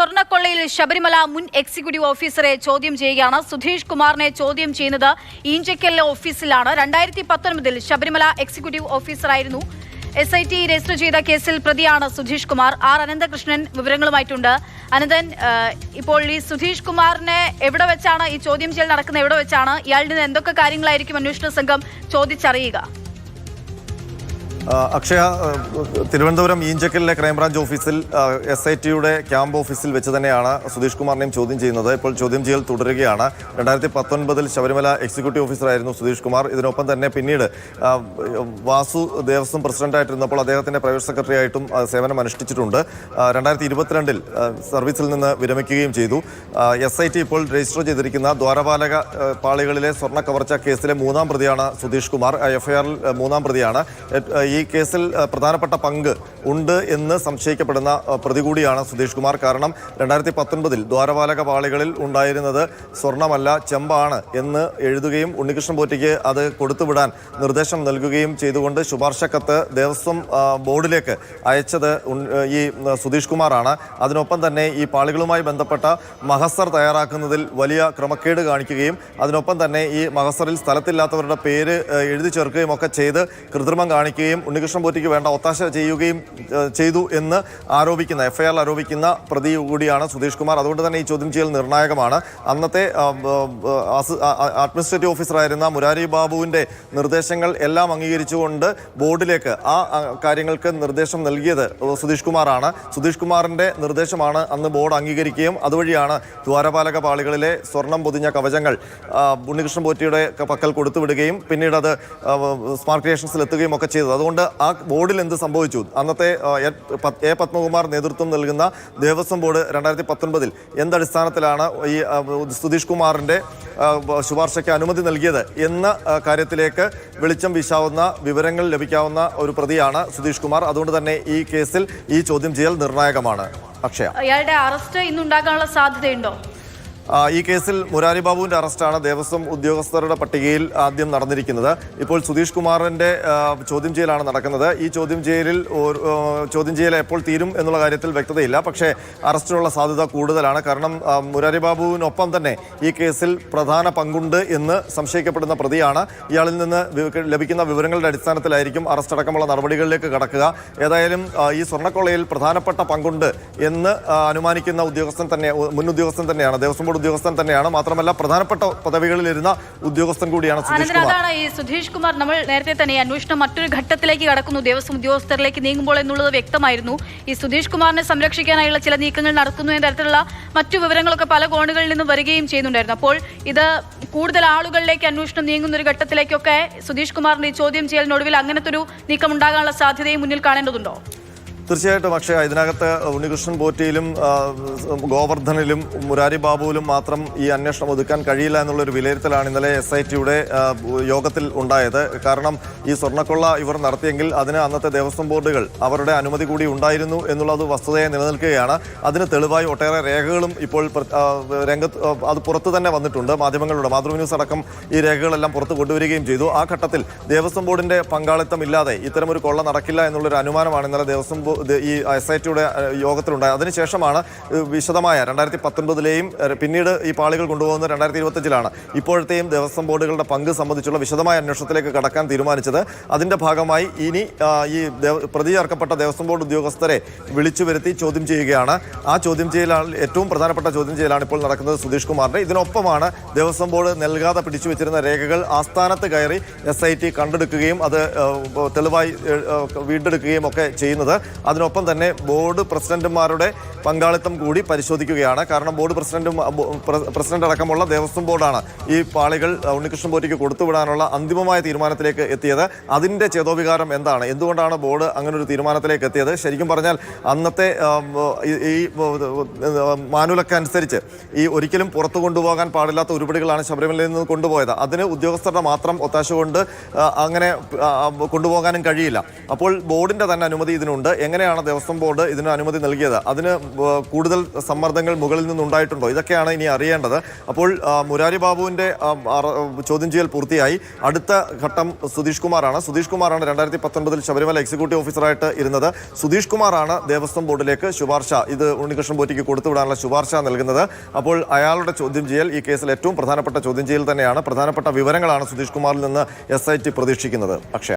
സ്വർണ്ണക്കൊള്ളയിൽ ശബരിമല മുൻ എക്സിക്യൂട്ടീവ് ഓഫീസറെ ചോദ്യം ചെയ്യുകയാണ്. സുധീഷ് കുമാറിനെ ചോദ്യം ചെയ്യുന്നത് ഈഞ്ചക്കലിലെ ഓഫീസിലാണ്. 2019 ശബരിമല എക്സിക്യൂട്ടീവ് ഓഫീസറായിരുന്നു. SIT രജിസ്റ്റർ ചെയ്ത കേസിൽ പ്രതിയാണ് സുധീഷ് കുമാർ. അനന്തകൃഷ്ണൻ വിവരങ്ങളുമായിട്ടുണ്ട്. അനന്തൻ, ഇപ്പോൾ ഈ സുധീഷ് കുമാറിനെ എവിടെ വെച്ചാണ് ഈ ചോദ്യം ചെയ്യൽ നടക്കുന്നത്? എവിടെ വെച്ചാണ്? ഇയാളിൽ നിന്ന് എന്തൊക്കെ കാര്യങ്ങളായിരിക്കും അന്വേഷണ സംഘം ചോദിച്ചറിയുക? അക്ഷയ, തിരുവനന്തപുരം ഈഞ്ചക്കലിലെ ക്രൈംബ്രാഞ്ച് ഓഫീസിൽ SITയുടെ ക്യാമ്പ് ഓഫീസിൽ വെച്ച് തന്നെയാണ് സുധീഷ് കുമാറിനെയും ചോദ്യം ചെയ്യുന്നത്. ഇപ്പോൾ ചോദ്യം ചെയ്യൽ തുടരുകയാണ്. 2019 ശബരിമല എക്സിക്യൂട്ടീവ് ഓഫീസറായിരുന്നു സുധീഷ് കുമാർ. ഇതിനൊപ്പം തന്നെ പിന്നീട് വാസു ദേവസ്വം പ്രസിഡന്റായിട്ടിരുന്നപ്പോൾ അദ്ദേഹത്തിന്റെ പ്രൈവറ്റ് സെക്രട്ടറി ആയിട്ടും സേവനം അനുഷ്ഠിച്ചിട്ടുണ്ട്. 2022 സർവീസിൽ നിന്ന് വിരമിക്കുകയും ചെയ്തു. SIT ഇപ്പോൾ രജിസ്റ്റർ ചെയ്തിരിക്കുന്ന ദ്വാരപാലക പാളികളിലെ സ്വർണ്ണ കവർച്ച കേസിലെ 3ാം പ്രതിയാണ് സുധീഷ് കുമാർ. FIRൽ 3ാം പ്രതിയാണ്. ഈ കേസിൽ പ്രധാനപ്പെട്ട പങ്ക് ഉണ്ട് എന്ന് സംശയിക്കപ്പെടുന്ന പ്രതി കൂടിയാണ് സുധീഷ് കുമാർ. കാരണം 2019 ദ്വാരപാലക പാളികളിൽ ഉണ്ടായിരുന്നത് സ്വർണ്ണമല്ല, ചെമ്പാണ് എന്ന് എഴുതുകയും ഉണ്ണികൃഷ്ണൻ പോറ്റിക്ക് അത് കൊടുത്തുവിടാൻ നിർദ്ദേശം നൽകുകയും ചെയ്തുകൊണ്ട് ശുപാർശ കത്ത് ദേവസ്വം ബോർഡിലേക്ക് അയച്ചത് ഈ സുധീഷ് കുമാറാണ്. അതിനൊപ്പം തന്നെ ഈ പാളികളുമായി ബന്ധപ്പെട്ട മഹസർ തയ്യാറാക്കുന്നതിൽ വലിയ ക്രമക്കേട് കാണിക്കുകയും അതിനൊപ്പം തന്നെ ഈ മഹസറിൽ സ്ഥലത്തില്ലാത്തവരുടെ പേര് എഴുതി ചേർക്കുകയും ഒക്കെ ചെയ്ത് കൃത്രിമം കാണിക്കുകയും ഉണ്ണികൃഷ്ണൻ പോറ്റിക്ക് വേണ്ട ഒത്താശ ചെയ്യുകയും ചെയ്തു എന്ന് ആരോപിക്കുന്ന FIRൽ ആരോപിക്കുന്ന പ്രതി കൂടിയാണ് സുധീഷ് കുമാർ. അതുകൊണ്ട് തന്നെ ഈ ചോദ്യം ചെയ്യൽ നിർണായകമാണ്. അന്നത്തെ അഡ്മിനിസ്ട്രേറ്റീവ് ഓഫീസറായിരുന്ന മുരാരി ബാബുവിൻ്റെ നിർദ്ദേശങ്ങൾ എല്ലാം അംഗീകരിച്ചുകൊണ്ട് ബോർഡിലേക്ക് ആ കാര്യങ്ങൾക്ക് നിർദ്ദേശം നൽകിയത് സുധീഷ് കുമാറാണ്. സുധീഷ് കുമാറിൻ്റെ നിർദ്ദേശമാണ് അന്ന് ബോർഡ് അംഗീകരിക്കുകയും അതുവഴിയാണ് ദ്വാരപാലക പാളികളിലെ സ്വർണം പൊതിഞ്ഞ കവചങ്ങൾ ഉണ്ണികൃഷ്ണൻ പോറ്റിയുടെ പക്കൽ കൊടുത്തുവിടുകയും പിന്നീട് അത് സ്മാർട്ട് ക്രിയേഷൻസിൽ എത്തുകയും ഒക്കെ ചെയ്തത്. അതുകൊണ്ട് ആ ബോർഡിൽ എന്ത് സംഭവിച്ചു? അന്നത്തെ A. പത്മകുമാർ നേതൃത്വം നൽകുന്ന ദേവസ്വം ബോർഡ് 2019 എന്തടിസ്ഥാനത്തിലാണ് ഈ സുധീഷ് കുമാറിൻ്റെ ശുപാർശയ്ക്ക് അനുമതി നൽകിയത് എന്ന കാര്യത്തിലേക്ക് വെളിച്ചം വീശാവുന്ന വിവരങ്ങൾ ലഭിക്കാവുന്ന ഒരു പ്രതിയാണ് സുധീഷ് കുമാർ. അതുകൊണ്ട് തന്നെ ഈ കേസിൽ ഈ ചോദ്യം ചെയ്യൽ നിർണായകമാണ്. അക്ഷയ, അയാളുടെ അറസ്റ്റ് ഇന്നുണ്ടാകാനുള്ള സാധ്യതയുണ്ടോ? ഈ കേസിൽ മുരാരി ബാബുവിൻ്റെ അറസ്റ്റാണ് ദേവസ്വം ഉദ്യോഗസ്ഥരുടെ പട്ടികയിൽ ആദ്യം നടന്നിരിക്കുന്നത്. ഇപ്പോൾ സുധീഷ് കുമാറിൻ്റെ ചോദ്യം ചെയ്യലാണ് നടക്കുന്നത്. ഈ ചോദ്യം ചെയ്യൽ എപ്പോൾ തീരും എന്നുള്ള കാര്യത്തിൽ വ്യക്തതയില്ല. പക്ഷേ അറസ്റ്റിനുള്ള സാധ്യത കൂടുതലാണ്. കാരണം മുരാരി ബാബുവിനൊപ്പം തന്നെ ഈ കേസിൽ പ്രധാന പങ്കുണ്ട് എന്ന് സംശയിക്കപ്പെടുന്ന പ്രതിയാണ്. ഇയാളിൽ നിന്ന് ലഭിക്കുന്ന വിവരങ്ങളുടെ അടിസ്ഥാനത്തിലായിരിക്കും അറസ്റ്റ് അടക്കമുള്ള നടപടികളിലേക്ക് കടക്കുക. ഏതായാലും ഈ സ്വർണ്ണക്കൊള്ളയിൽ പ്രധാനപ്പെട്ട പങ്കുണ്ട് എന്ന് അനുമാനിക്കുന്ന മുൻ ഉദ്യോഗസ്ഥൻ തന്നെയാണ്, ദേവസ്വം ബോർഡ് ഉദ്യോഗസ്ഥൻ തന്നെയാണ്. മാത്രമല്ല പ്രധാനപ്പെട്ട പദവികളിലിരുന്ന ഉദ്യോഗസ്ഥൻ കൂടിയാണ് സുധീഷ് കുമാർ. അതാണ് ഈ സുധീഷ് കുമാർ. നമ്മൾ നേരത്തെ തന്നെ അന്വേഷണം മറ്റൊരു ഘട്ടത്തിലേക്ക് കടക്കുന്നു, ദേവസ്വം ഉദ്യോഗസ്ഥരിലേക്ക് നീങ്ങുമ്പോൾ എന്നുള്ളത് വ്യക്തമായിരുന്നു. ഈ സുധീഷ് കുമാറിനെ സംരക്ഷിക്കാനായുള്ള ചില നീക്കങ്ങൾ നടക്കുന്നു എന്ന തരത്തിലുള്ള മറ്റു വിവരങ്ങളൊക്കെ പല കോണുകളിൽ നിന്നും വരികയും ചെയ്യുന്നുണ്ടായിരുന്നു. അപ്പോൾ ഇത് കൂടുതൽ ആളുകളിലേക്ക് അന്വേഷണം നീങ്ങുന്ന ഒരു ഘട്ടത്തിലേക്കൊക്കെ സുധീഷ് കുമാറിന്റെ ചോദ്യം ചെയ്യലിനൊടുവിൽ അങ്ങനത്തെ ഒരു നീക്കം ഉണ്ടാകാനുള്ള സാധ്യതയും മുന്നിൽ കാണേണ്ടതുണ്ടോ? തീർച്ചയായിട്ടും അക്ഷയ, ഇതിനകത്ത് ഉണ്ണികൃഷ്ണൻ പോറ്റിയിലും ഗോവർദ്ധനിലും മുരാരി ബാബുവിലും മാത്രം ഈ അന്വേഷണം ഒതുക്കാൻ കഴിയില്ല എന്നുള്ളൊരു വിലയിരുത്തലാണ് ഇന്നലെ SITയുടെ യോഗത്തിൽ ഉണ്ടായത്. കാരണം ഈ സ്വർണ്ണക്കൊള്ള ഇവർ നടത്തിയെങ്കിൽ അതിന് അന്നത്തെ ദേവസ്വം ബോർഡുകൾ അവരുടെ അനുമതി കൂടി ഉണ്ടായിരുന്നു എന്നുള്ളത് വസ്തുതയെ നിലനിൽക്കുകയാണ്. അതിന് തെളിവായി ഒട്ടേറെ രേഖകളും ഇപ്പോൾ രംഗത്ത് അത് പുറത്തു തന്നെ വന്നിട്ടുണ്ട്. മാധ്യമങ്ങളുടെ മാതൃഭൂമി ന്യൂസ് അടക്കം ഈ രേഖകളെല്ലാം പുറത്തു കൊണ്ടുവരികയും ചെയ്തു. ആ ഘട്ടത്തിൽ ദേവസ്വം ബോർഡിന്റെ പങ്കാളിത്തം ഇല്ലാതെ ഇത്തരമൊരു കൊള്ള നടക്കില്ല എന്നുള്ളൊരു അനുമാനമാണ് ഇന്നലെ ദേവസ്വം ഈ SITയുടെ യോഗത്തിലുണ്ടായത്. അതിനുശേഷമാണ് വിശദമായ 2019 പിന്നീട് ഈ പാളികൾ കൊണ്ടുപോകുന്നത് 2025 ഇപ്പോഴത്തെയും ദേവസ്വം ബോർഡുകളുടെ പങ്ക് സംബന്ധിച്ചുള്ള വിശദമായ അന്വേഷണത്തിലേക്ക് കടക്കാൻ തീരുമാനിച്ചത്. അതിന്റെ ഭാഗമായി ഇനി ഈ പ്രതി ചേർക്കപ്പെട്ട ദേവസ്വം ബോർഡ് ഉദ്യോഗസ്ഥരെ വിളിച്ചു വരുത്തി ചോദ്യം ചെയ്യുകയാണ്. ആ ചോദ്യം ചെയ്യലാണ് ഏറ്റവും പ്രധാനപ്പെട്ട ചോദ്യം ചെയ്യലാണ് ഇപ്പോൾ നടക്കുന്നത് സുധീഷ് കുമാറിന്റെ. ഇതിനൊപ്പമാണ് ദേവസ്വം ബോർഡ് നൽകാതെ പിടിച്ചു വെച്ചിരുന്ന രേഖകൾ ആസ്ഥാനത്ത് കയറി SIT കണ്ടെടുക്കുകയും അത് തെളിവായി വീണ്ടെടുക്കുകയും ഒക്കെ ചെയ്യുന്നത്. അതിനൊപ്പം തന്നെ ബോർഡ് പ്രസിഡന്റുമാരുടെ പങ്കാളിത്തം കൂടി പരിശോധിക്കുകയാണ്. കാരണം ബോർഡ് പ്രസിഡന്റ് അടക്കമുള്ള ദേവസ്വം ബോർഡാണ് ഈ പാളികൾ ഉണ്ണികൃഷ്ണൻ പോറ്റിക്ക് കൊടുത്തുവിടാനുള്ള അന്തിമമായ തീരുമാനത്തിലേക്ക് എത്തിയത്. അതിൻ്റെ ചേതോവികാരം എന്താണ്? എന്തുകൊണ്ടാണ് ബോർഡ് അങ്ങനെ ഒരു തീരുമാനത്തിലേക്ക് എത്തിയത്? ശരിക്കും പറഞ്ഞാൽ അന്നത്തെ ഈ മാനുവലൊക്കെ അനുസരിച്ച് ഈ ഒരിക്കലും പുറത്തു കൊണ്ടുപോകാൻ പാടില്ലാത്ത ഉരുപടികളാണ് ശബരിമലയിൽ നിന്ന് കൊണ്ടുപോയത്. അതിന് ഉദ്യോഗസ്ഥരുടെ മാത്രം ഒത്താശ കൊണ്ട് അങ്ങനെ കൊണ്ടുപോകാനും കഴിയില്ല. അപ്പോൾ ബോർഡിൻ്റെ തന്നെ അനുമതി ഇതിനുണ്ട്. എങ്ങനെ എങ്ങനെയാണ് ദേവസ്വം ബോർഡ് ഇതിന് അനുമതി നൽകിയത്? അതിന് കൂടുതൽ സമ്മർദ്ദങ്ങൾ മുകളിൽ നിന്നുണ്ടായിട്ടുണ്ടോ? ഇതൊക്കെയാണ് ഇനി അറിയേണ്ടത്. അപ്പോൾ മുരാരി ബാബുവിന്റെ ചോദ്യം ചെയ്യൽ പൂർത്തിയായി. അടുത്ത ഘട്ടം സുധീഷ് കുമാറാണ്. 2019 ശബരിമല എക്സിക്യൂട്ടീവ് ഓഫീസറായിട്ട് ഇരുന്നത് സുധീഷ് കുമാറാണ് ദേവസ്വം ബോർഡിലേക്ക് ശുപാർശ, ഇത് ഉണ്ണികൃഷ്ണൻ പോറ്റിക്ക് കൊടുത്തുവിടാനുള്ള ശുപാർശ നൽകുന്നത്. അപ്പോൾ അയാളുടെ ചോദ്യം ചെയ്യൽ ഈ കേസിൽ ഏറ്റവും പ്രധാനപ്പെട്ട ചോദ്യം ചെയ്യൽ തന്നെയാണ്. പ്രധാനപ്പെട്ട വിവരങ്ങളാണ് സുധീഷ് കുമാറിൽ നിന്ന് SIT പ്രതീക്ഷിക്കുന്നത്. അക്ഷയ.